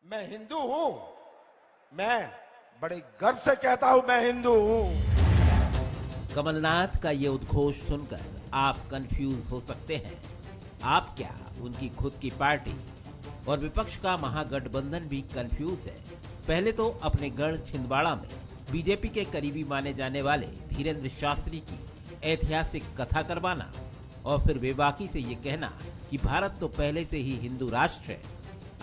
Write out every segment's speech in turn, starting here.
मैं हिंदू हूं। मैं बड़े गर्व से कहता हूं मैं हिंदू हूं। कमलनाथ का ये उद्घोष सुनकर आप कंफ्यूज हो सकते हैं। आप क्या, उनकी खुद की पार्टी और विपक्ष का महागठबंधन भी कंफ्यूज है। पहले तो अपने गढ़ छिंदवाड़ा में बीजेपी के करीबी माने जाने वाले धीरेन्द्र शास्त्री की ऐतिहासिक कथा करवाना और फिर बेबाकी से ये कहना कि भारत तो पहले से ही हिंदू राष्ट्र है।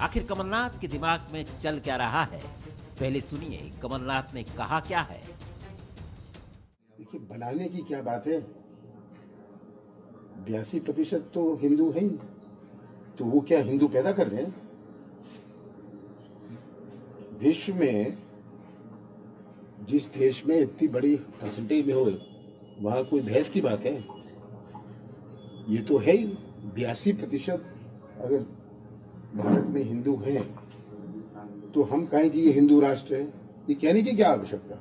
आखिर कमलनाथ के दिमाग में चल क्या रहा है? पहले सुनिए कमलनाथ ने कहा क्या है। देखिए, बनाने की क्या बात है। 82% तो हिंदू है ही, तो वो क्या हिंदू पैदा कर रहे हैं? विश्व में जिस देश में इतनी बड़ी परसेंटेज में हो, वहां कोई बहस की बात है? ये तो है ही। 82% अगर भारत में हिंदू हैं, तो हम कहें कि ये हिंदू राष्ट्र है, ये कहने की क्या आवश्यकता?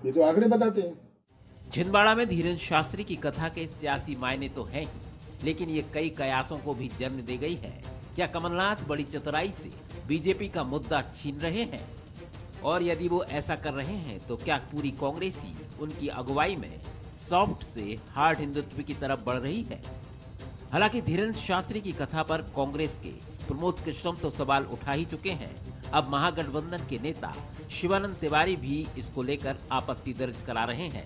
ये तो आंकड़े बताते हैं। छिंदवाड़ा में धीरेन्द्र शास्त्री की कथा के सियासी मायने तो हैं ही, लेकिन ये कई कयासों को भी जन्म दे गई है। क्या कमलनाथ बड़ी चतुराई से बीजेपी का मुद्दा छीन रहे हैं? और यदि वो ऐसा कर रहे हैं तो क्या पूरी कांग्रेस ही उनकी अगुवाई में सॉफ्ट से हार्ड हिंदुत्व की तरफ बढ़ रही है? हालांकि धीरेन्द्र शास्त्री की कथा पर कांग्रेस के प्रमोद कृष्णम तो सवाल उठा ही चुके हैं। अब महागठबंधन के नेता शिवानंद तिवारी भी इसको लेकर आपत्ति दर्ज करा रहे हैं।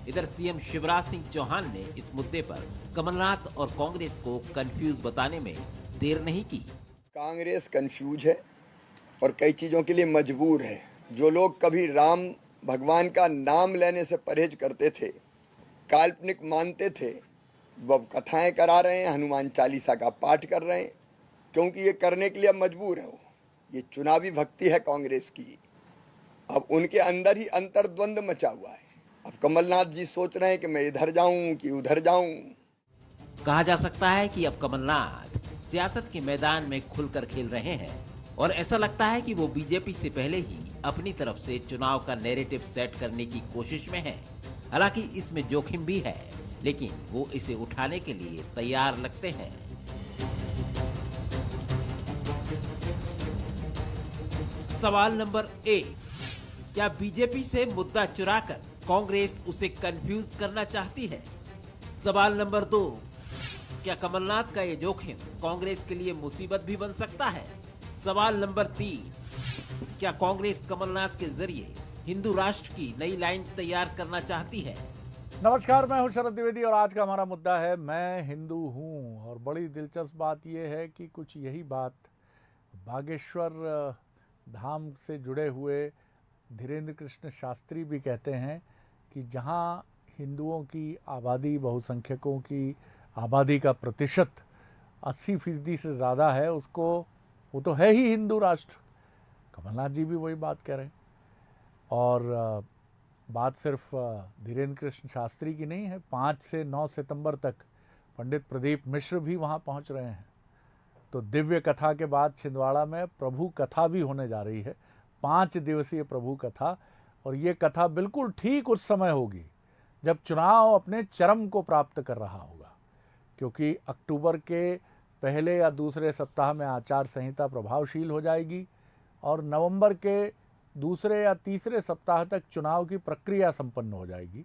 इधर सीएम शिवराज सिंह चौहान ने इस मुद्दे पर कमलनाथ और कांग्रेस को कंफ्यूज बताने में देर नहीं की। कांग्रेस कंफ्यूज है और कई चीज़ों के लिए मजबूर है। जो लोग कभी राम भगवान का नाम लेने से परहेज करते थे, काल्पनिक मानते थे, वो कथाएं करा रहे हैं, हनुमान चालीसा का पाठ कर रहे हैं, क्योंकि ये करने के लिए अब मजबूर है। ये चुनावी भक्ति है कांग्रेस की। अब उनके अंदर ही अंतर्द्वंद मचा हुआ है। अब कमलनाथ जी सोच रहे हैं कि मैं इधर जाऊं कि उधर जाऊं। कहा जा सकता है कि अब कमलनाथ सियासत के मैदान में खुलकर खेल रहे हैं और ऐसा लगता है कि वो बीजेपी से पहले ही अपनी तरफ से चुनाव का नैरेटिव सेट करने की कोशिश में है। हालांकि इसमें जोखिम भी है, लेकिन वो इसे उठाने के लिए तैयार लगते हैं। सवाल नंबर 1, क्या बीजेपी से मुद्दा चुराकर कांग्रेस उसे कंफ्यूज करना चाहती है? सवाल नंबर 2, क्या कमलनाथ का ये जोखिम कांग्रेस के लिए मुसीबत भी बन सकता है? सवाल नंबर 3, क्या कांग्रेस कमलनाथ के जरिए हिंदू राष्ट्र की नई लाइन तैयार करना चाहती है? नमस्कार, मैं हूं शरद द्विवेदी और आज का हमारा मुद्दा है मैं हिंदू हूं। और बड़ी दिलचस्प बात यह है कि कुछ यही बात बागेश्वर धाम से जुड़े हुए धीरेन्द्र कृष्ण शास्त्री भी कहते हैं कि जहां हिंदुओं की आबादी, बहुसंख्यकों की आबादी का प्रतिशत 80% से ज़्यादा है, उसको वो तो है ही हिंदू राष्ट्र। कमलनाथ जी भी वही बात कह रहे हैं। और बात सिर्फ धीरेन्द्र कृष्ण शास्त्री की नहीं है। 5 से 9 सितंबर तक पंडित प्रदीप मिश्र भी वहां पहुंच रहे हैं। तो दिव्य कथा के बाद छिंदवाड़ा में प्रभु कथा भी होने जा रही है, 5 दिवसीय प्रभु कथा। और ये कथा बिल्कुल ठीक उस समय होगी जब चुनाव अपने चरम को प्राप्त कर रहा होगा, क्योंकि अक्टूबर के पहले या दूसरे सप्ताह में आचार संहिता प्रभावशील हो जाएगी और नवंबर के दूसरे या तीसरे सप्ताह तक चुनाव की प्रक्रिया संपन्न हो जाएगी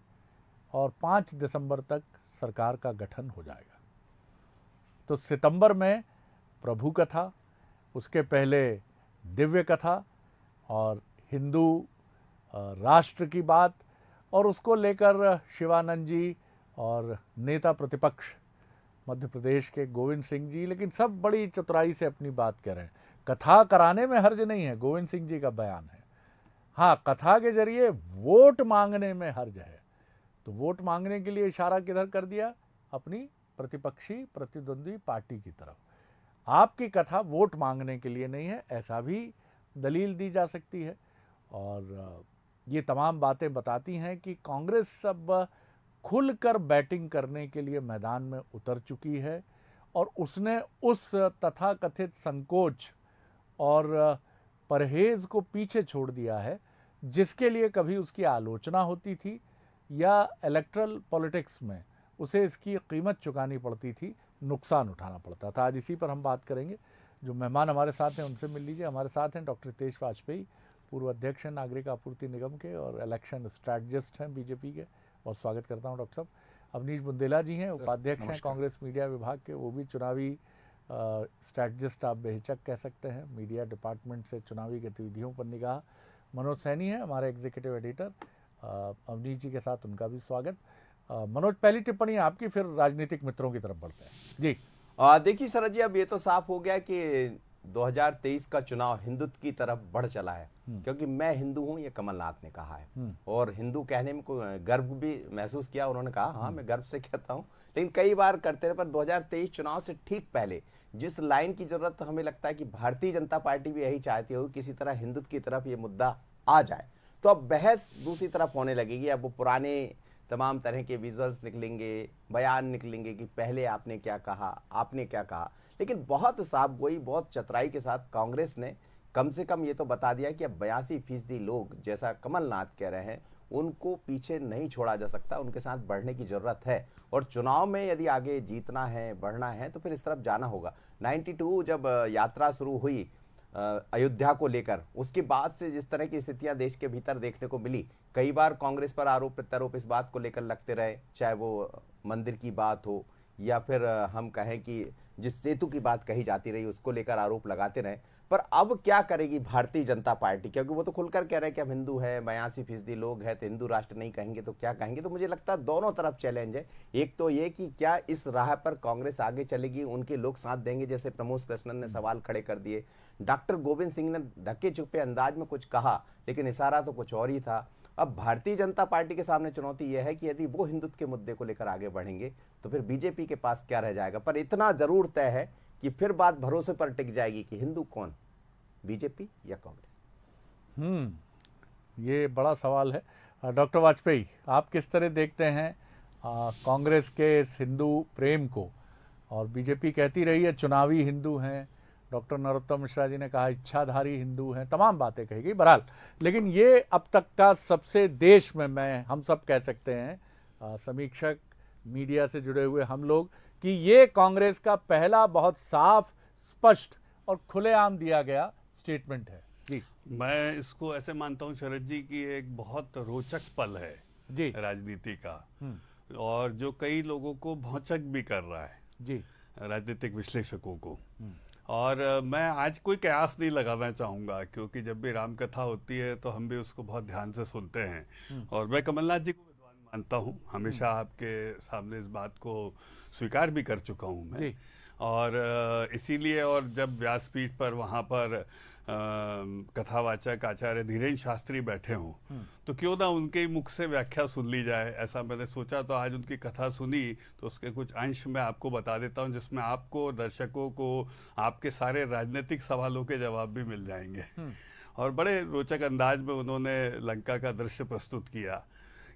और 5 दिसंबर तक सरकार का गठन हो जाएगा। तो सितंबर में प्रभु कथा, उसके पहले दिव्य कथा और हिंदू राष्ट्र की बात, और उसको लेकर शिवानंद जी और नेता प्रतिपक्ष मध्य प्रदेश के गोविंद सिंह जी, लेकिन सब बड़ी चतुराई से अपनी बात कह रहे हैं। कथा कराने में हर्ज नहीं है, गोविंद सिंह जी का बयान है। हाँ, कथा के जरिए वोट मांगने में हर्ज है। तो वोट मांगने के लिए इशारा किधर कर दिया? अपनी प्रतिपक्षी प्रतिद्वंदी पार्टी की तरफ। आपकी कथा वोट मांगने के लिए नहीं है, ऐसा भी दलील दी जा सकती है। और ये तमाम बातें बताती हैं कि कांग्रेस अब खुलकर बैटिंग करने के लिए मैदान में उतर चुकी है और उसने उस तथाकथित संकोच और परहेज को पीछे छोड़ दिया है जिसके लिए कभी उसकी आलोचना होती थी या इलेक्ट्रल पॉलिटिक्स में उसे इसकी कीमत चुकानी पड़ती थी, नुकसान उठाना पड़ता था। आज इसी पर हम बात करेंगे। जो मेहमान हमारे साथ हैं उनसे मिल लीजिए। हमारे साथ हैं डॉक्टर हितेश वाजपेयी, पूर्व अध्यक्ष हैं नागरिक आपूर्ति निगम के और इलेक्शन स्ट्रैटेजिस्ट हैं बीजेपी के। बहुत स्वागत करता हूं डॉक्टर साहब। अवनीश बुंदेला जी हैं, उपाध्यक्ष हैं कांग्रेस मीडिया विभाग के, वो भी चुनावी स्ट्रैटेजिस्ट आप बेहिचक कह सकते हैं, मीडिया डिपार्टमेंट से चुनावी गतिविधियों पर निगाह। मनोज सैनी है हमारे एग्जीक्यूटिव एडिटर। अवनीश जी के साथ उनका भी स्वागत। मनोज, पहली टिप्पणी आपकी, फिर राजनीतिक मित्रों की तरफ बढ़ते हैं जी। देखिए शरद जी, अब ये तो साफ हो गया कि 2023 का चुनाव हिंदुत्व की तरफ बढ़ चला है, क्योंकि मैं हिंदू हूं, ये कमलनाथ ने कहा है। और हिंदू कहने में कोई गर्व भी महसूस किया, उन्होंने कहा हाँ मैं गर्व से कहता हूं, लेकिन कई बार करते रहे। पर 2023 चुनाव से ठीक पहले जिस लाइन की जरूरत हमें लगता है कि भारतीय जनता पार्टी भी यही चाहती होगी, किसी तरह हिंदुत्व की तरफ ये मुद्दा आ जाए, तो अब बहस दूसरी तरफ होने लगेगी। अब वो पुराने तमाम तरह के विजुअल्स निकलेंगे, बयान निकलेंगे कि पहले आपने क्या कहा, आपने क्या कहा। लेकिन बहुत साफ गोई, बहुत चतुराई के साथ कांग्रेस ने कम से कम ये तो बता दिया कि अब 82% लोग, जैसा कमलनाथ कह रहे हैं, उनको पीछे नहीं छोड़ा जा सकता, उनके साथ बढ़ने की जरूरत है। और चुनाव में यदि आगे जीतना है, बढ़ना है, तो फिर इस तरफ जाना होगा। 92 जब यात्रा शुरू हुई अयोध्या को लेकर, उसके बाद से जिस तरह की स्थितियां देश के भीतर देखने को मिली, कई बार कांग्रेस पर आरोप प्रत्यारोप इस बात को लेकर लगते रहे, चाहे वो मंदिर की बात हो या फिर हम कहें कि जिस सेतु की बात कही जाती रही उसको लेकर आरोप लगाते रहे। पर अब क्या करेगी भारतीय जनता पार्टी, क्योंकि वो तो खुलकर कह रहे हैं कि हम हिंदू है, 82% लोग हैं, तो हिंदू राष्ट्र नहीं कहेंगे तो क्या कहेंगे। तो मुझे लगता है दोनों तरफ चैलेंज है। एक तो ये कि क्या इस राह पर कांग्रेस आगे चलेगी, उनके लोग साथ देंगे, जैसे प्रमोद कृष्णन ने सवाल खड़े कर दिए। डॉक्टर गोविंद सिंह ने ढके छुपे अंदाज में कुछ कहा, लेकिन इशारा तो कुछ और ही था। अब भारतीय जनता पार्टी के सामने चुनौती यह है कि यदि वो हिंदुत्व के मुद्दे को लेकर आगे बढ़ेंगे तो फिर बीजेपी के पास क्या रह जाएगा। पर इतना जरूर तय है कि फिर बात भरोसे पर टिक जाएगी कि हिंदू कौन, बीजेपी या कांग्रेस। ये बड़ा सवाल है। डॉक्टर वाजपेयी, आप किस तरह देखते हैं कांग्रेस के इस हिंदू प्रेम को? और बीजेपी कहती रही है चुनावी हिंदू हैं, डॉक्टर नरोत्तम मिश्रा जी ने कहा इच्छाधारी हिंदू हैं, तमाम बातें कही गई बहरहाल। लेकिन ये अब तक का सबसे देश में, हम सब कह सकते हैं समीक्षक, मीडिया से जुड़े हुए हम लोग, कि ये कांग्रेस का पहला बहुत साफ, स्पष्ट और खुलेआम दिया गया स्टेटमेंट है जी। मैं इसको ऐसे मानता हूं शरद जी की एक बहुत रोचक पल है जी राजनीति का, और जो कई लोगों को भौचक भी कर रहा है जी, राजनीतिक विश्लेषकों को। और मैं आज कोई कयास नहीं लगाना चाहूंगा, क्योंकि जब भी राम कथा होती है तो हम भी उसको बहुत ध्यान से सुनते हैं। और मैं कमलनाथ जी को विद्वान मानता हूं, हमेशा आपके सामने इस बात को स्वीकार भी कर चुका हूं मैं। और इसीलिए, और जब व्यासपीठ पर वहाँ पर कथावाचक आचार्य धीरेन्द्र शास्त्री बैठे हों, तो क्यों ना उनके मुख से व्याख्या सुन ली जाए, ऐसा मैंने सोचा। तो आज उनकी कथा सुनी तो उसके कुछ अंश मैं आपको बता देता हूं, जिसमें आपको, दर्शकों को, आपके सारे राजनीतिक सवालों के जवाब भी मिल जाएंगे। और बड़े रोचक अंदाज में उन्होंने लंका का दृश्य प्रस्तुत किया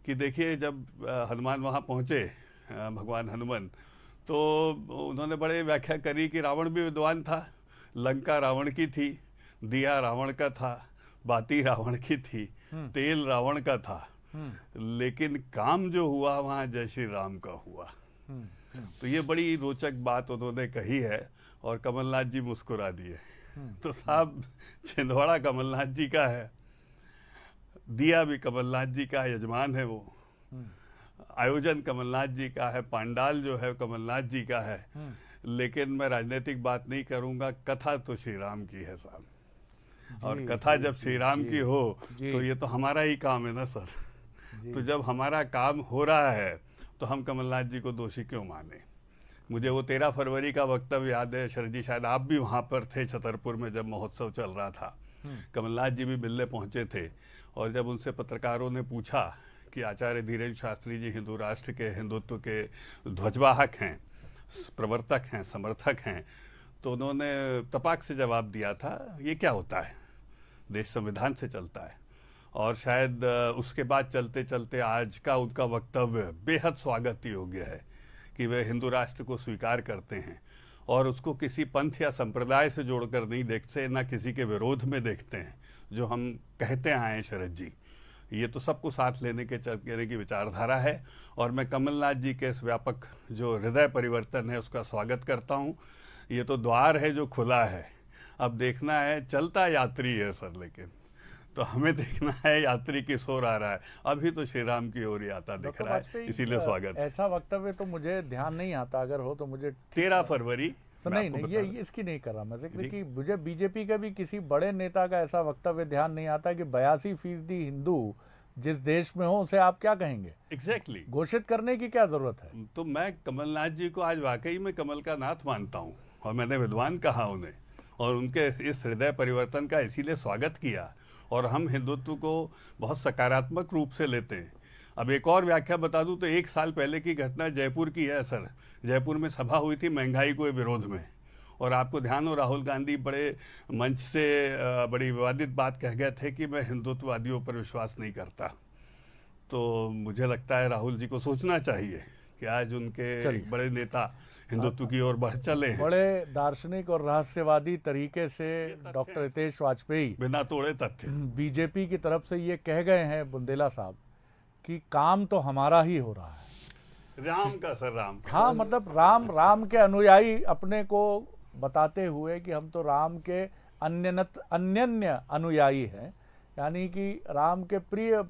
कि देखिए, जब हनुमान वहाँ पहुँचे, भगवान हनुमान, तो उन्होंने बड़े व्याख्या करी कि रावण भी विद्वान था, लंका रावण की थी, दिया रावण का था, बाती रावण की थी, तेल रावण का था, लेकिन काम जो हुआ वहाँ जय श्री राम का हुआ। तो ये बड़ी रोचक बात उन्होंने कही है, और कमलनाथ जी मुस्कुरा दिए। तो साहब, छिंदवाड़ा कमलनाथ जी का है, दिया भी कमलनाथ जी का यजमान है, वो आयोजन कमलनाथ जी का है, पांडाल जो है कमलनाथ जी का है। लेकिन मैं राजनीतिक बात नहीं करूंगा, कथा तो श्री राम की है साहब। और कथा जब श्री राम की हो तो ये तो हमारा ही काम है ना सर। तो जब हमारा काम हो रहा है तो हम कमलनाथ जी को दोषी क्यों माने। मुझे वो 13 फरवरी का वक्तव्य याद है, शरद जी शायद आप भी वहाँ पर थे छतरपुर में जब महोत्सव चल रहा था। कमलनाथ जी भी मिलने पहुँचे थे, और जब उनसे पत्रकारों ने पूछा कि आचार्य धीरेन्द्र शास्त्री जी हिंदू राष्ट्र के, हिंदुत्व के ध्वजवाहक हैं, प्रवर्तक हैं, समर्थक हैं, तो उन्होंने तपाक से जवाब दिया था, ये क्या होता है, देश संविधान से चलता है। और शायद उसके बाद चलते चलते आज का उनका वक्तव्य बेहद स्वागत योग्य है कि वे हिंदू राष्ट्र को स्वीकार करते हैं और उसको किसी पंथ या संप्रदाय से जोड़कर नहीं देखते, ना किसी के विरोध में देखते हैं, जो हम कहते आए हैं शरद जी। ये तो सबको साथ लेने की विचारधारा है, और मैं कमलनाथ जी के इस व्यापक जो हृदय परिवर्तन है उसका स्वागत करता हूँ। ये तो द्वार है जो खुला है, अब देखना है, चलता यात्री है सर, लेकिन तो हमें देखना है यात्री किस ओर आ रहा है। अभी तो श्री राम की ओर ही आता दिख रहा है, इसीलिए स्वागत है। ऐसा वक्तव्य तो मुझे ध्यान नहीं आता, अगर हो तो मुझे 13 फरवरी तो नहीं ये इसकी नहीं कर रहा मैं जिक्र कि मुझे बीजेपी का भी किसी बड़े नेता का ऐसा वक्तव्य ध्यान नहीं आता कि 82% हिंदू जिस देश में हो उसे आप क्या कहेंगे, एग्जैक्टली घोषित करने की क्या जरूरत है। तो मैं कमलनाथ जी को आज वाकई में कमल का नाथ मानता हूँ, और मैंने विद्वान कहा उन्हें, और उनके इस हृदय परिवर्तन का इसीलिए स्वागत किया, और हम हिंदुत्व को बहुत सकारात्मक रूप से लेते हैं। अब एक और व्याख्या बता दूं तो 1 साल पहले की घटना जयपुर की है सर। जयपुर में सभा हुई थी महंगाई के विरोध में, और आपको ध्यान हो राहुल गांधी बड़े मंच से बड़ी विवादित बात कह गए थे कि मैं हिंदुत्ववादियों पर विश्वास नहीं करता। तो मुझे लगता है राहुल जी को सोचना चाहिए कि आज उनके एक बड़े नेता हिंदुत्व की ओर बढ़ चले हैं। बड़े दार्शनिक और रहस्यवादी तरीके से डॉक्टर हितेश वाजपेयी बिना तोड़े तथ्य बीजेपी की तरफ से ये कह गए हैं बुंदेला साहब कि काम तो हमारा ही हो रहा है। राम का सर, राम हाँ, मतलब राम के अनुयायी अपने को बताते हुए कि हम तो राम के अन्यन्य अनुयायी हैं, यानी कि राम के प्रिय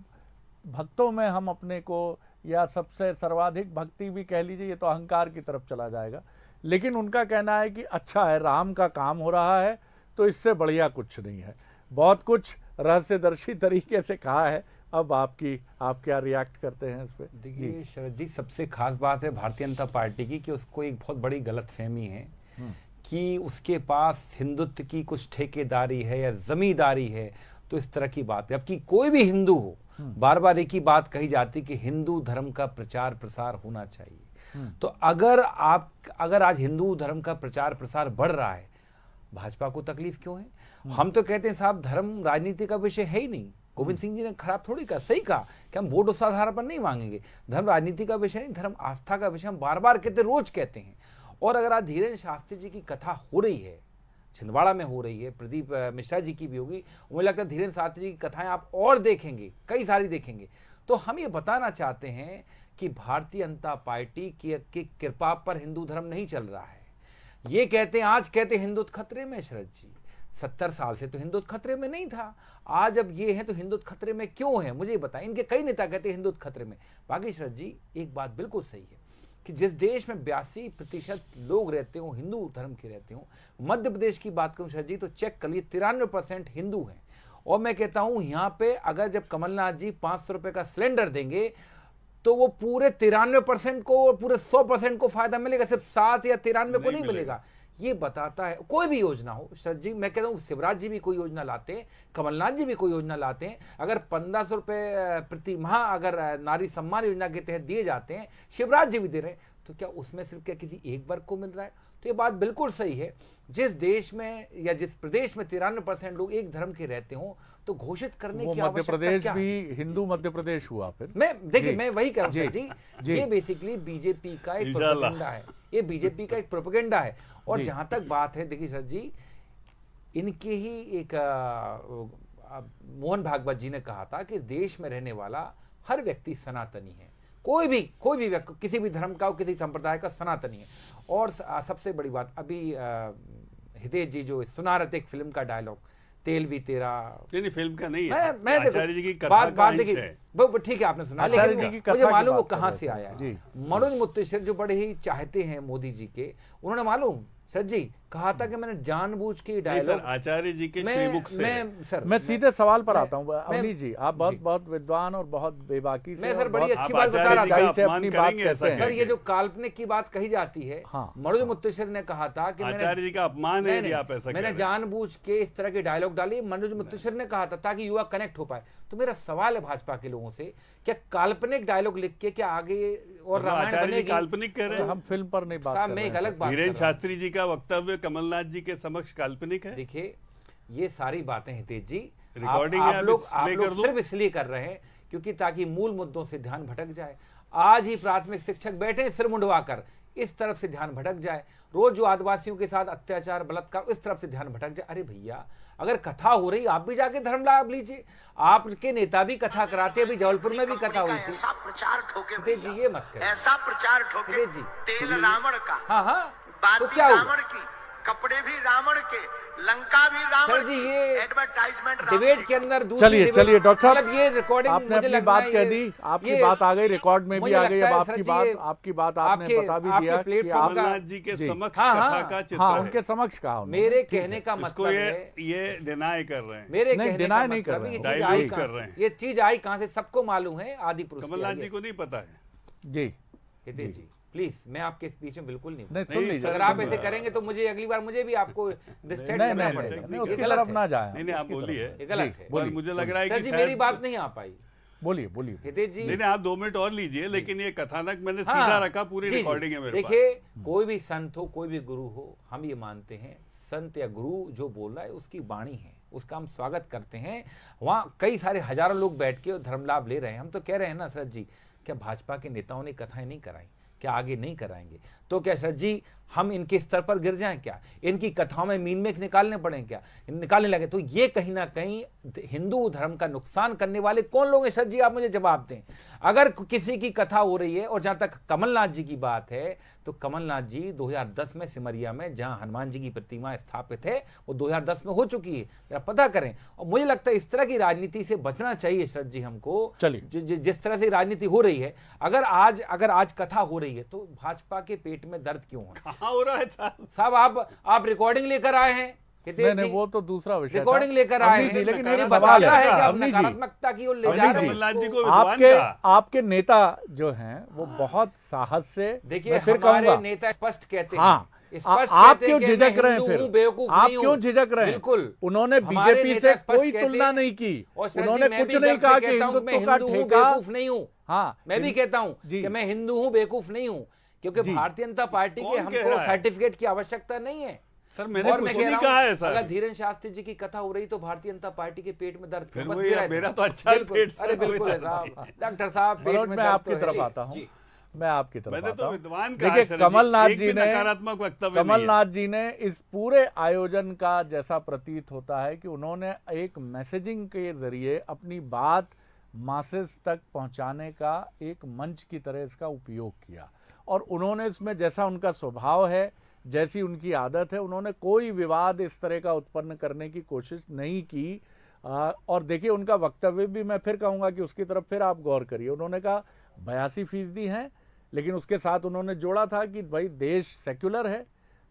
भक्तों में हम अपने को, या सबसे सर्वाधिक भक्ति भी कह लीजिए, ये तो अहंकार की तरफ चला जाएगा। लेकिन उनका कहना है कि अच्छा है, राम का काम हो रहा है, तो इससे बढ़िया कुछ नहीं है। बहुत कुछ रहस्यदर्शी तरीके से कहा है। अब आप क्या रिएक्ट करते हैं इस पे? देखिए शरद जी, सबसे खास बात है भारतीय जनता पार्टी की कि उसको एक बहुत बड़ी गलतफहमी है कि उसके पास हिंदुत्व की कुछ ठेकेदारी है या जमींदारी है, तो इस तरह की बात है। अब कि कोई भी हिंदू हो, बार बार एक ही बात कही जाती कि हिंदू धर्म का प्रचार प्रसार होना चाहिए। तो अगर आज हिंदू धर्म का प्रचार प्रसार बढ़ रहा है, भाजपा को तकलीफ क्यों है? हम तो कहते हैं साहब, धर्म राजनीति का विषय है ही नहीं। गोविंद सिंह जी ने खराब थोड़ी कहा, सही कहा कि हम वोट उस आधार पर नहीं मांगेंगे। धर्म राजनीति का विषय नहीं, धर्म आस्था का विषय। हम बार बार कहते, रोज कहते हैं। और अगर आज धीरेन्द्र शास्त्री जी की कथा हो रही है, छिंदवाड़ा में हो रही है, प्रदीप मिश्रा जी की भी होगी, मुझे लगता है धीरेन्द्र शास्त्री जी की कथाएं आप और देखेंगे, कई सारी देखेंगे। तो हम ये बताना चाहते हैं कि भारतीय जनता पार्टी की कृपा पर हिंदू धर्म नहीं चल रहा है। ये कहते हैं, आज कहते हिंदुत्व खतरे में। शरद जी, 70 साल से तो हिंदुत्व खतरे में नहीं था। आज अब ये है तो हिंदुत्व खतरे में क्यों है, मुझे बताएं। इनके कई नेता कहते हैं हिंदुत्व खतरे में। बाकी शरद जी, एक बात बिल्कुल सही है कि जिस देश में 82% लोग रहते हो, हिंदू धर्म के रहते हो, मध्य प्रदेश की बात करूं शरद जी, तो चेक कर लिए 93% हिंदू हैं। और मैं कहता हूं यहां पे अगर जब कमलनाथ जी 500 रुपए का सिलेंडर देंगे, तो वो पूरे 93% को, पूरे 100% को फायदा मिलेगा, सिर्फ 7 या 93 को नहीं मिलेगा। ये बताता है कोई भी योजना हो शरद जी, मैं कहता हूँ शिवराज जी भी कोई योजना लाते हैं, कमलनाथ जी भी कोई योजना लाते हैं, अगर 1500 रुपए प्रति माह अगर नारी सम्मान योजना के तहत दिए जाते हैं, शिवराज जी भी दे रहे हैं, तो क्या उसमें सिर्फ क्या किसी एक वर्ग को मिल रहा है? तो ये बात बिल्कुल सही है। जिस देश में या जिस प्रदेश में 93% लोग एक धर्म के रहते हो, तो घोषित करने की आवश्यकता क्या है? मध्य प्रदेश भी हिंदू मध्य प्रदेश हुआ फिर। मैं वही कह रहा हूं जी, ये बेसिकली बीजेपी का एक प्रोपेगेंडा है, ये बीजेपी का एक प्रोपेगेंडा है। और जहां तक बात है, देखिए सर जी, इनके ही एक मोहन भागवत जी ने कहा था कि देश में रहने वाला हर व्यक्ति सनातनी है। कोई भी व्यक्ति, किसी भी धर्म का, किसी संप्रदाय का सनातनी है। और सबसे बड़ी बात, अभी हितेश जी जो सुना रहे थे एक फिल्म का डायलॉग, तेल भी तेरा, नहीं फिल्म का नहीं है, आचार्य जी की कथा का अंश है। ठीक है, आपने सुना, लेकिन मुझे मालूम वो कहां से आया है। मनोज मुत्तेश्वर जो बड़े ही चाहते हैं मोदी जी के, उन्होंने मालूम सर जी कहा था कि मैंने जानबूझ के डायलॉग, आचार्य जी के श्रीमुख से मैं सीधे सवाल पर आता हूं। अवनीश जी, आप बहुत विद्वान और बहुत बेबाकी से, मैं सर बड़ी अच्छी बात बता रहा था, अपनी बात कहते हैं सर। ये जो काल्पनिक की बात कही जाती है, मनोज मुत्तेश्वर ने कहा था कि आचार्य जी का अपमान है, आप ऐसा मैंने जानबूझ के इस तरह के डायलॉग डाली। मनोज मुत्तेश्वर ने कहा था ताकि युवा कनेक्ट हो पाए। तो मेरा सवाल है भाजपा के लोगों से, क्या काल्पनिक डायलॉग लिख के क्या आगे और रामायण बनेगी? काल्पनिक कह रहे हैं, हम फिल्म पर नहीं बात कर रहे हैं। एक अलग बात, धीरेन्द्र शास्त्री जी का वक्तव्य कमलनाथ जी के समक्ष काल्पनिक है। देखिए ये सारी बातें हितेश जी, रिकॉर्डिंग आप लोग सिर्फ इसलिए कर रहे हैं क्योंकि ताकि मूल मुद्दों से ध्यान भटक जाए। आज ही प्राथमिक शिक्षक बैठे सिर मुंडवाकर, इस तरफ से ध्यान भटक जाए। रोज जो आदिवासियों के साथ अत्याचार बलात्कार, इस तरफ से ध्यान भटक जाए। अरे भैया, अगर कथा हो रही, आप भी जाके धर्म लाभ लीजिए। आपके नेता भी कथा कराते, अभी जबलपुर में भी कथा हुई थी। ऐसा प्रचार ठोके जी, ये मत करें, ऐसा प्रचार ठोके जी, तेल रावण का, हाँ, बाती तो क्या रावण की, कपड़े भी रावण के, लंका भी रावण सर जी, ये एडवर्टाइजमेंट डिबेट के अंदर दूसरी चलिए डिबेट- चलिए डॉक्टर मतलब ये रिकॉर्डिंग आपने मुझे अपनी लगता बात है कह ये- दी, आपकी ये- बात आ गई, रिकॉर्ड में भी मुझे आ गई। लगता अब है, आपकी सर जी, बात ये आपकी बात आपने आपके- बता भी आपके दिया कि प्लेटफॉर्म आप का- कमलनाथ जी के जी। समक्ष हाँ, कथा हाँ, का चित्र हाँ है। उनके समक्ष कहा उन्होंने। मेरे कहने का इसको मतलब है ये डिनाई कर रहे हैं। मेरे नहीं, कहने deny का नहीं कर मतलब रहे ये हैं, चीज dilute आई कर कहाँ रहे से? हैं। ये चीज आई कहाँ से सबको मालूम है, आदि पुरुष से कमलनाथ आई जी है। को नहीं पता है। जी हितेश जी प्लीज, मैं आपके स्पीच में बिल्कुल नहीं हूँ। नहीं सुन नहीं, लीजिए। अगर आप ऐसे करेंगे तो मुझे अगली बार मुझे भी आपको डिस्ट्रैक्ट नहीं करना नहीं पड़ेगा। नहीं, नहीं ये उसकी गलत तरफ है। ना जाए। नहीं नहीं आप बोलिए। ये गलत है। और मुझे लग रहा है सर कि जी शायद- मेरी बात नहीं आ पाई। बोलिए बोलिए। हितेश जी नहीं नहीं आप 2 मिनट और लीजिए, लेकिन ये कथानक मैंने हाँ, सीधा रखा, पूरी जी, जी। रिकॉर्डिंग है मेरे पास। देखिए, कोई भी संत हो, कोई भी गुरु हो, हम ये मानते हैं संत या गुरु जो बोल रहा है उसकी वाणी है, उसका हम स्वागत करते हैं। वहाँ कई सारे हजारों लोग बैठ के धर्म लाभ ले रहे हैं। हम तो कह रहे हैं ना शरद जी, क्या भाजपा के नेताओं ने कथाएं नहीं कराई? क्या आगे नहीं कराएंगे? तो क्या शरद जी हम इनके स्तर पर गिर जाएं क्या? इनकी कथाओं में मीन मेख निकालने पड़े क्या? निकालने लगे तो ये कहीं ना कहीं हिंदू धर्म का नुकसान करने वाले कौन लोग हैं? शरद जी आप मुझे जवाब दें। अगर किसी की कथा हो रही है, और जहां तक कमलनाथ जी की बात है, तो कमलनाथ जी 2010 में सिमरिया में जहां हनुमान जी की प्रतिमा स्थापित है वो 2010 में हो चुकी है, जरा पता करें। और मुझे लगता है इस तरह की राजनीति से बचना चाहिए शरद जी हमको। चलिए। जिस तरह से राजनीति हो रही है, अगर आज कथा हो रही है तो भाजपा के पेट में दर्द क्यों है? कहाँ हो रहा है साहब? साहब आप रिकॉर्डिंग लेकर आए हैं हितेश नहीं जी, वो तो दूसरा विषय था। रिकॉर्डिंग लेकर आए अवनीश जी, हैं, लेकिन ये मेरा बताता सवाल है कि है आप अवनीश जी, नकारात्मकता की ओर ले अवनीश जा रहे जी, हैं कमलनाथ जी इसको। को विद्वान आपके कहा। आपके नेता जो हैं वो बहुत साहस से, देखिए मैं फिर हमारे कहूंगा, नेता स्पष्ट कहते हैं, हाँ स्पष्ट आप कहते क्यों हैं कि झिझक मैं रहे हैं? हिंदू हूं, फिर बेवकूफ आप नहीं क्यों हूं। झिझक रहे हैं? बिल्कुल, उन्होंने हमारे बीजेपी नेता से स्पष्ट कोई कहते तुलना हैं। नहीं की, और शरद जी, उन्होंने मैं कुछ भी नहीं गर्व से कहा कि कहता हूं मैं हिंदुत्व का हिंदू हूं, ठेका। बेवकूफ नहीं हूं। हाँ मैं भी कहता हूं जी। कि मैं हिंदू हूं, बेवकूफ नहीं हूं, क्योंकि जी। भारतीय जनता पार्टी के कौन कह हमको रहा है? सर्टिफिकेट की आवश्यकता नहीं है। सर मैंने और कुछ मैं नहीं कह रहा कहा हूं, है सर। अगर धीरेन्द्र शास्त्री जी की कथा हो रही तो भारतीय जनता पार्टी के पेट में दर्द फिर क्यों? बस वही गिरा है, है। मेरा तो अच्छा है बिल्कुल, पेट, सर, अरे कोई बिल्कुल है बात साहब, डॉक्टर साहब पेट मनोज में मैं दर्द आपकी तो है। तरफ जी, आता हूँ, जी। मैं आपकी तरफ मैंने आता तो हूँ। विद्वान कहा देखिए शरद कमलनाथ एक जी भी ने नकारात्मक वक्तव्य नहीं है। कमलनाथ जी ने इस पूरे आयोजन का जैसा प्रतीत होता है कि उन्होंने एक मैसेजिंग के जरिए अपनी बात मासेस तक पहुंचाने का एक मंच की तरह इसका उपयोग किया, और उन्होंने इसमें जैसा उनका स्वभाव है, जैसी उनकी आदत है, उन्होंने कोई विवाद इस तरह का उत्पन्न करने की कोशिश नहीं की। और देखिए उनका वक्तव्य भी मैं फिर कहूँगा कि उसकी तरफ फिर आप गौर करिए। उन्होंने कहा 82% हैं, लेकिन उसके साथ उन्होंने जोड़ा था कि भाई देश सेक्युलर है,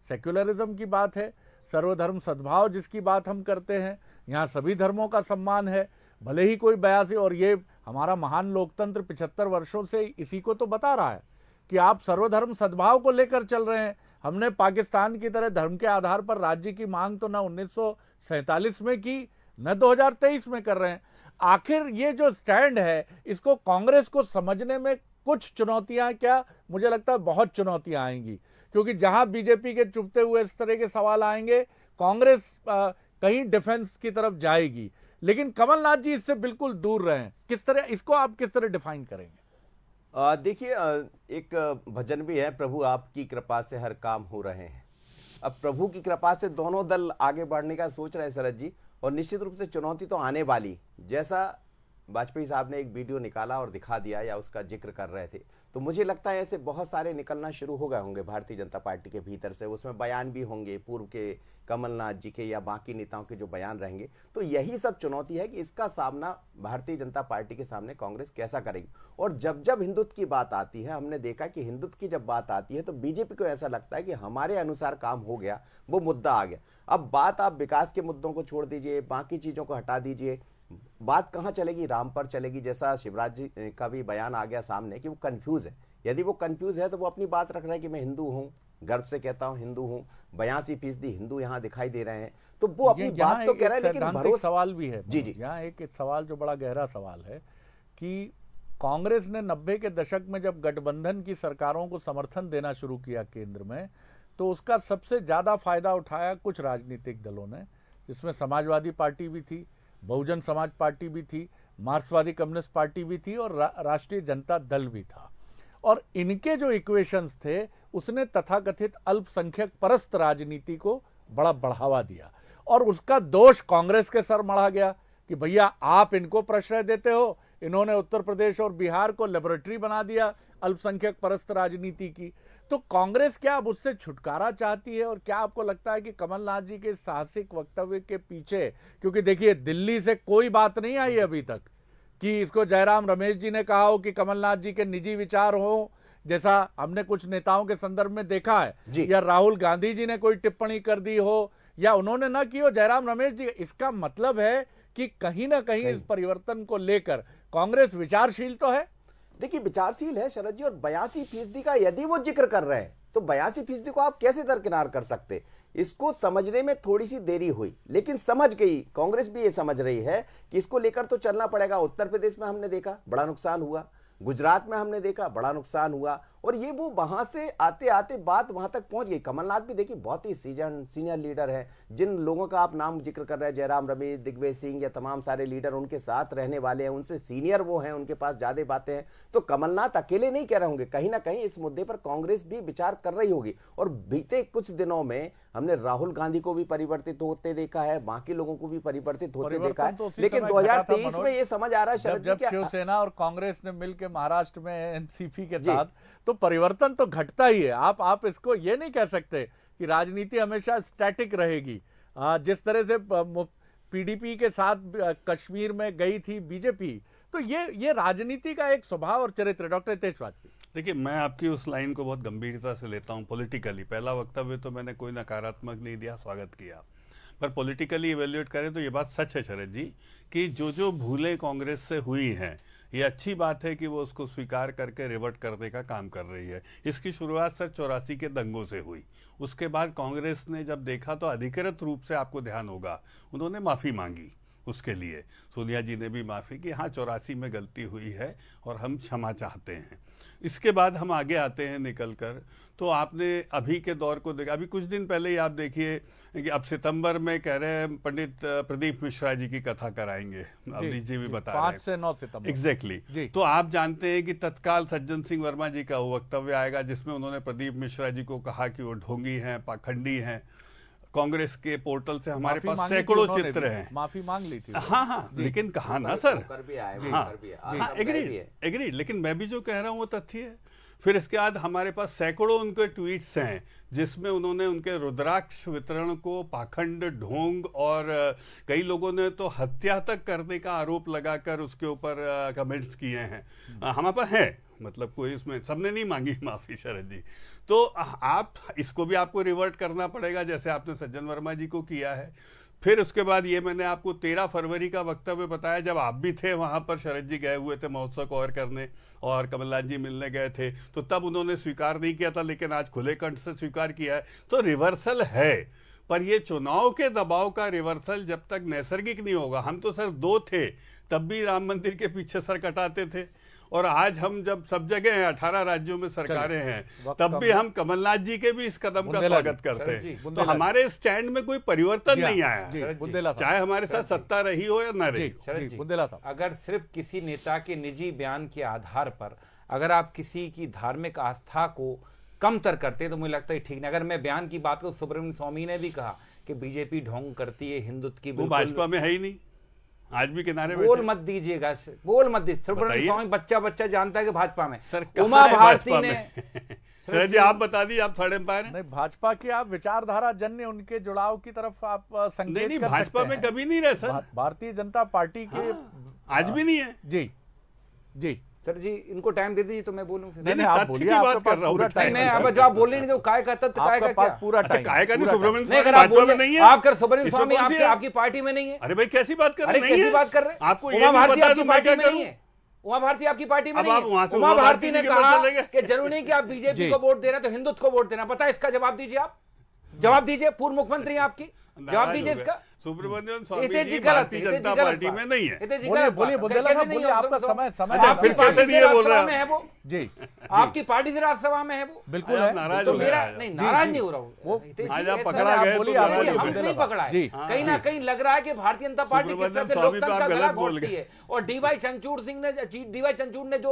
सेक्युलरिज्म की बात है, सर्वधर्म सद्भाव जिसकी बात हम करते हैं, यहाँ सभी धर्मों का सम्मान है, भले ही कोई 82, और ये हमारा महान लोकतंत्र 75 वर्षों से इसी को तो बता रहा है कि आप सर्वधर्म सद्भाव को लेकर चल रहे हैं। हमने पाकिस्तान की तरह धर्म के आधार पर राज्य की मांग तो न 1947 में की, न 2023 में कर रहे हैं। आखिर ये जो स्टैंड है, इसको कांग्रेस को समझने में कुछ चुनौतियां, क्या मुझे लगता है बहुत चुनौतियां आएंगी, क्योंकि जहां बीजेपी के चुभते हुए इस तरह के सवाल आएंगे, कांग्रेस कहीं डिफेंस की तरफ जाएगी, लेकिन कमलनाथ जी इससे बिल्कुल दूर रहे। किस तरह इसको आप किस तरह डिफाइन करेंगे? देखिए, एक भजन भी है, प्रभु आपकी कृपा से हर काम हो रहे हैं। अब प्रभु की कृपा से दोनों दल आगे बढ़ने का सोच रहे हैं शरद जी, और निश्चित रूप से चुनौती तो आने वाली। जैसा वाजपेयी साहब ने एक वीडियो निकाला और दिखा दिया, या उसका जिक्र कर रहे थे, तो मुझे लगता है ऐसे बहुत सारे निकलना शुरू हो गए होंगे भारतीय जनता पार्टी के भीतर से। उसमें बयान भी होंगे पूर्व के कमलनाथ जी के या बाकी नेताओं के जो बयान रहेंगे। तो यही सब चुनौती है कि इसका सामना भारतीय जनता पार्टी के सामने कांग्रेस कैसा करेगी। और जब जब हिंदुत्व की बात आती है, हमने देखा कि हिंदुत्व की जब बात आती है तो बीजेपी को ऐसा लगता है कि हमारे अनुसार काम हो गया, वो मुद्दा आ गया। अब बात आप विकास के मुद्दों को छोड़ दीजिए, बाकी चीजों को हटा दीजिए, बात कहां चलेगी? राम पर चलेगी। जैसा शिवराज जी का भी बयान आ गया सामने कि वो कंफ्यूज है। यदि वो कंफ्यूज है तो वो अपनी बात रख रहा है कि मैं हिंदू हूं, गर्व से कहता हूं हिंदू हूं, 82% हिंदू यहां दिखाई दे रहे हैं, तो वो अपनी बात तो कह रहा है, लेकिन भरोसा सवाल भी है जी जी, यहाँ एक सवाल जो बड़ा गहरा सवाल है कि कांग्रेस ने 90 के दशक में जब गठबंधन की सरकारों को समर्थन देना शुरू किया केंद्र में, तो उसका सबसे ज्यादा फायदा उठाया कुछ राजनीतिक दलों ने, जिसमें समाजवादी पार्टी भी थी, बहुजन समाज पार्टी भी थी, मार्क्सवादी कम्युनिस्ट पार्टी भी थी, और राष्ट्रीय जनता दल भी था। और इनके जो इक्वेशंस थे, उसने तथाकथित अल्पसंख्यक परस्त राजनीति को बड़ा बढ़ावा दिया, और उसका दोष कांग्रेस के सर मढ़ा गया कि भैया आप इनको प्रश्रय देते हो, इन्होंने उत्तर प्रदेश और बिहार को लेबोरेटरी बना दिया, अल्पसंख्यक परस्त राजनीति की। तो कांग्रेस क्या अब उससे छुटकारा चाहती है, और क्या आपको लगता है कि कमलनाथ जी के साहसिक वक्तव्य के पीछे, क्योंकि देखिए दिल्ली से कोई बात नहीं आई अभी तक कि इसको जयराम रमेश जी ने कहा हो कि कमलनाथ जी के निजी विचार हो, जैसा हमने कुछ नेताओं के संदर्भ में देखा है, या राहुल गांधी जी ने कोई टिप्पणी कर दी हो, या उन्होंने ना की हो जयराम रमेश जी। इसका मतलब है कि कहीं ना कहीं इस परिवर्तन को लेकर कांग्रेस विचारशील तो है। देखिए विचारशील है शरद जी, और 82% का यदि वो जिक्र कर रहे हैं तो 82% को आप कैसे दरकिनार कर सकते। इसको समझने में थोड़ी सी देरी हुई, लेकिन समझ गई। कांग्रेस भी ये समझ रही है कि इसको लेकर तो चलना पड़ेगा। उत्तर प्रदेश में हमने देखा बड़ा नुकसान हुआ, गुजरात में हमने देखा बड़ा नुकसान हुआ, और ये वो वहां से आते आते बात वहां तक पहुंच गई। कमलनाथ भी देखिए बहुत ही सीनियर लीडर है, जिन लोगों का आप नाम जिक्र कर रहे हैं, जयराम रमेश, दिग्विजय सिंह या तमाम सारे लीडर उनके साथ रहने वाले हैं, उनसे सीनियर वो हैं, उनके पास ज्यादा बातें हैं। तो कमलनाथ अकेले नहीं कह रहे होंगे, कहीं ना कहीं इस मुद्दे पर कांग्रेस भी विचार कर रही होगी। और बीते कुछ दिनों में हमने राहुल गांधी को भी परिवर्तित होते देखा है, बाकी लोगों को भी परिवर्तित होते देखा है, लेकिन 2023 में ये समझ आ रहा है शरद जी, जब शिवसेना और कांग्रेस ने मिलकर महाराष्ट्र में एनसीपी के साथ, तो परिवर्तन तो घटता ही है। आप इसको ये नहीं कह सकते कि राजनीति हमेशा स्टैटिक रहेगी। जिस तरह से पीडीपी के साथ कश्मीर में गई थी बीजेपी, तो ये राजनीति का एक स्वभाव और चरित्र। डॉक्टर हितेश वाजपेयी, देखिए मैं आपकी उस लाइन को बहुत गंभीरता से लेता हूं। पॉलिटिकली पहला वक्तव्य तो मैंने कोई नकारात्मक नहीं दिया, स्वागत किया, पर पॉलिटिकली इवेल्युएट करें तो ये बात सच है शरद जी कि जो भूलें कांग्रेस से हुई हैं, ये अच्छी बात है कि वो उसको स्वीकार करके रिवर्ट करने का काम कर रही है। इसकी शुरुआत सर 84 के दंगों से हुई। उसके बाद कांग्रेस ने जब देखा तो अधिकृत रूप से, आपको ध्यान होगा, उन्होंने माफ़ी मांगी। उसके लिए सोनिया जी ने भी माफ़ी की, हाँ 84 में गलती हुई है और हम क्षमा चाहते हैं। इसके बाद हम आगे आते हैं निकल कर, तो आपने अभी के दौर को देखा। अभी कुछ दिन पहले ही आप देखिए कि अब सितंबर में कह रहे हैं पंडित प्रदीप मिश्रा जी की कथा कराएंगे, अवनीश जी भी बता रहे हैं 5 से 9 सितंबर एग्जैक्टली। तो आप जानते हैं कि तत्काल सज्जन सिंह वर्मा जी का वक्तव्य आएगा जिसमें उन्होंने प्रदीप मिश्रा जी को कहा कि वो ढोंगी हैं, पाखंडी हैं। कांग्रेस के पोर्टल से हमारे पास सैकड़ों चित्र हैं, माफी मांग ली थी। हाँ, लेकिन कहा ना सर, हाँ एग्री, लेकिन मैं भी जो कह रहा हूँ वो तथ्य है। फिर इसके बाद हमारे पास सैकड़ों उनके ट्वीट्स हैं जिसमें उन्होंने उनके रुद्राक्ष वितरण को पाखंड, ढोंग, और कई लोगों ने तो हत्या तक करने का आरोप लगाकर उसके ऊपर कमेंट्स किए हैं। हमारे पास है, मतलब कोई उसमें, सबने नहीं मांगी माफी शरद जी। तो आप इसको भी आपको रिवर्ट करना पड़ेगा जैसे आपने सज्जन वर्मा जी को किया है। फिर उसके बाद ये मैंने आपको 13 फरवरी का वक्तव्य बताया, जब आप भी थे वहां पर, शरद जी गए हुए थे महोत्सव कवर करने और कमलनाथ जी मिलने गए थे, तो तब उन्होंने स्वीकार नहीं किया था, लेकिन आज खुले कंठ से स्वीकार किया है। तो रिवर्सल है, पर ये चुनाव के दबाव का रिवर्सल जब तक नैसर्गिक नहीं होगा। हम तो सर 2 थे तब भी राम मंदिर के पीछे सर कटाते थे, और आज हम जब सब जगह हैं, 18 राज्यों में सरकारें हैं, तब भी हम कमलनाथ जी के भी इस कदम का स्वागत करते हैं। तो हमारे स्टैंड में कोई परिवर्तन नहीं आया, चाहे हमारे साथ सत्ता रही हो या न रही हो। अगर सिर्फ किसी नेता के निजी बयान के आधार पर अगर आप किसी की धार्मिक आस्था को कमतर करते तो मुझे लगता है ठीक नहीं। अगर मैं बयान की बात करूं, सुब्रमण्यम स्वामी ने भी कहा कि बीजेपी ढोंग करती है हिंदुत्व की, वो भाजपा में है ही नहीं, आज भी किनारे बोल मत दीजिएगा, बोल मत दीजिए। सुब्रमण्यम स्वामी बच्चा जानता है कि भाजपा में सर, उमा भारती ने सर जी आप बता दीजिए, आप थर्ड एम्पायर नहीं, भाजपा की आप विचारधारा जन्य उनके जुड़ाव की तरफ आप संकेत नहीं, कर भाजपा में कभी नहीं रहे सर, भारतीय जनता पार्टी के आज भी नहीं है। जी सर जी, इनको टाइम दे दीजिए तो मैं बोलूं। नहीं, आप बोलिए, आपके पास पूरा टाइम। मैं अब जो आप बोल नहीं दो काय का तत्व, काय का क्या पूरा टाइम, काय का नहीं, सुब्रमण्यम स्वामी भाजपा में नहीं है, आप कर सुब्रमण्यम स्वामी आपकी पार्टी में नहीं है। अरे भाई कैसी बात कर रहे हैं, कैसी बात कर रहे हैं, आपको उमा भारती आपकी पार्टी में नहीं है, उमा भारती आपकी पार्टी में नहीं है। उमा भारती ने कहा कि जरूरी नहीं कि आप बीजेपी को वोट देना तो हिंदुत्व को वोट देना। पता है इसका जवाब दीजिए, आप जवाब दीजिए, पूर्व मुख्यमंत्री आपकी, जवाब दीजिए इसका। सुब्रमण्यम स्वामी जी भारतीय जनता पार्टी में नहीं है। बोलिए बुंदेला साहब, बोलिए, आपका समय फिर कैसे नहीं बोल रहे हैं वो जी, आपकी पार्टी से राज्यसभा में है वो, बिल्कुल नाराज तो मेरा नहीं, नाराज नहीं हो रहा हूँ, आज आप पकड़ा गए तो हम नहीं पकड़ा है, कहीं ना कहीं लग रहा है कि भारतीय जनता पार्टी किस तरह से लोकतंत्र का गला घोटती है। और डीवाई चंचूड़ ने जो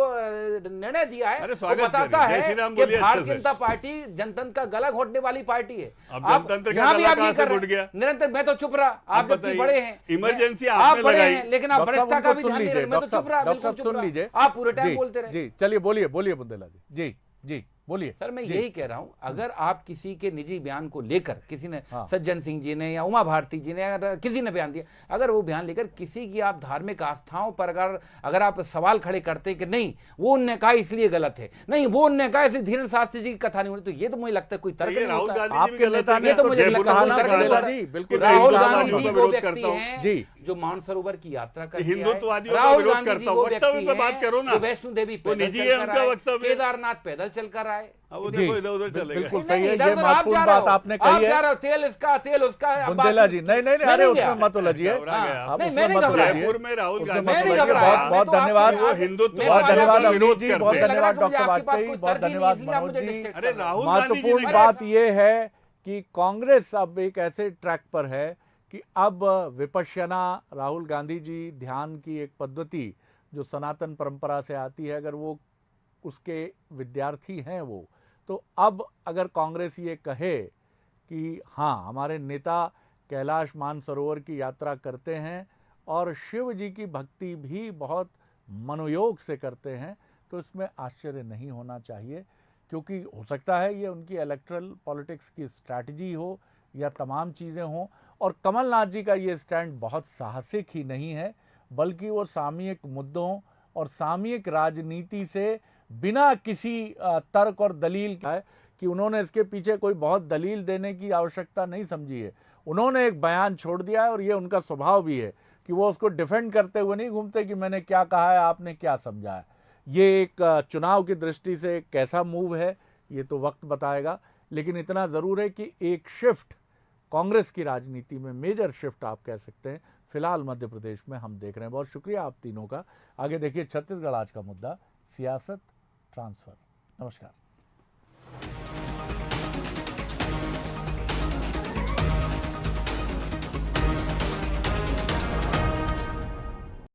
निर्णय दिया है वो बताता है कि भारतीय जनता पार्टी जनतंत्र का गला घोटने वाली पार्टी है। अब जनतंत्र यहाँ भी आप ये कर रहे हैं निरंतर, मैं तो चुप रहा, आप जबकि बताइए, बड़े हैं, इमरजेंसी आप आपने बड़े लगाई। हैं, लेकिन आप डॉक्टर वरिष्ठता साहब, का भी उनको ध्यान सुन नहीं रहे। मैं तो लीजिए, चुप रहा, डॉक्टर बिल्कुल साहब चुप सुन रहा। लीजिए। आप पूरे टाइम जी, बोलते रहे। जी, चलिए बोलिए बोलिए बुंदेला जी। जी जी बोलिए सर मैं जी। यही कह रहा हूं, अगर आप किसी के निजी बयान को लेकर, किसी ने हाँ। सज्जन सिंह जी ने या उमा भारती जी ने, अगर किसी ने बयान दिया, अगर वो बयान लेकर किसी की आप धार्मिक आस्थाओं पर अगर आप सवाल खड़े करते हैं कि नहीं वो उनने कहा इसलिए गलत है, नहीं वो उनने कहा इसलिए धीरेन्द्र शास्त्री जी की कथा नहीं होनी, तो ये तो मुझे लगता है कोई तर्क नहीं राहुल होता है। गांधी जी भी आपके गलत नेता है ने ये तो मुझे जयपुर लगता है में कोई तर्क नहीं बुंदेला होता। जी, बिल्कुल राहुल सही कहा, गांधी मैं जी उसका वो विरोध व्यक्ति करता हूं। हैं जी। जो मानसरोवर की यात्रा करके आए। हिंदुत्ववादियों का राहुल विरोध गांधी जी करता हूं। वो वक्तव्य व्यक्ति पे बात हैं करो ना। जो वैष्णो देवी वो पैदल निजी है चलकर उनका आए, वक्तव्य। केदारनाथ पैदल चलकर आए। अब वो जी, देखो इधर-उधर चलेगा। बिल्कुल नहीं, सही है, नहीं, ये इधर-उधर आप महत्वपूर्ण जा रहे बात हो। आपने आप कही जा है। रहे हो, तेल उसका अब बात बुंदेला जी, नहीं नहीं नहीं, मैं अरे नहीं उसमें गया। मत उलझिए। घबरा गए आप। आप नहीं, उसमें मैं नहीं मत घबराया। उलझिए। जयपुर में राहुल उसमें गांधी मत मैं नहीं उलझिए। घबराया। बहुत बहुत मैं तो आपके धन्यवाद। यहाँ- हिंदुत्व बहुत मैं धन्यवाद तो अभिजीत विरोध जी, करते बहुत हैं। धन्यवाद मुझे डॉक्टर आपके पास वाजपेयी, कोई बहुत तर्क ही नहीं, धन्यवाद इसलिए आप मनोज मुझे जी। डिस्ट्रैक्ट अरे कर रहे हैं। राहुल गांधी जी महत्वपूर्ण ने बात यह है कि कांग्रेस अब एक ऐसे ट्रैक पर है कि अब विपश्यना, राहुल गांधी जी ध्यान की एक पद्धति जो सनातन परंपरा से आती है, अगर वो उसके विद्यार्थी हैं वो, तो अब अगर कांग्रेस ये कहे कि हाँ हमारे नेता कैलाश मानसरोवर की यात्रा करते हैं और शिव जी की भक्ति भी बहुत मनोयोग से करते हैं, तो इसमें आश्चर्य नहीं होना चाहिए, क्योंकि हो सकता है ये उनकी इलेक्ट्रल पॉलिटिक्स की स्ट्रैटेजी हो या तमाम चीज़ें हों। और कमलनाथ जी का ये स्टैंड बहुत साहसिक ही नहीं है, बल्कि वो सामयिक मुद्दों और सामयिक राजनीति से बिना किसी तर्क और दलील का है कि उन्होंने इसके पीछे कोई बहुत दलील देने की आवश्यकता नहीं समझी है। उन्होंने एक बयान छोड़ दिया है और ये उनका स्वभाव भी है कि वो उसको डिफेंड करते हुए नहीं घूमते कि मैंने क्या कहा है, आपने क्या समझा है। ये एक चुनाव की दृष्टि से कैसा मूव है ये तो वक्त बताएगा, लेकिन इतना ज़रूर है कि एक शिफ्ट कांग्रेस की राजनीति में, मेजर शिफ्ट आप कह सकते हैं, फिलहाल मध्य प्रदेश में हम देख रहे हैं। बहुत शुक्रिया आप तीनों का। आगे देखिए छत्तीसगढ़ आज का मुद्दा, सियासत ट्रांसफर। नमस्कार।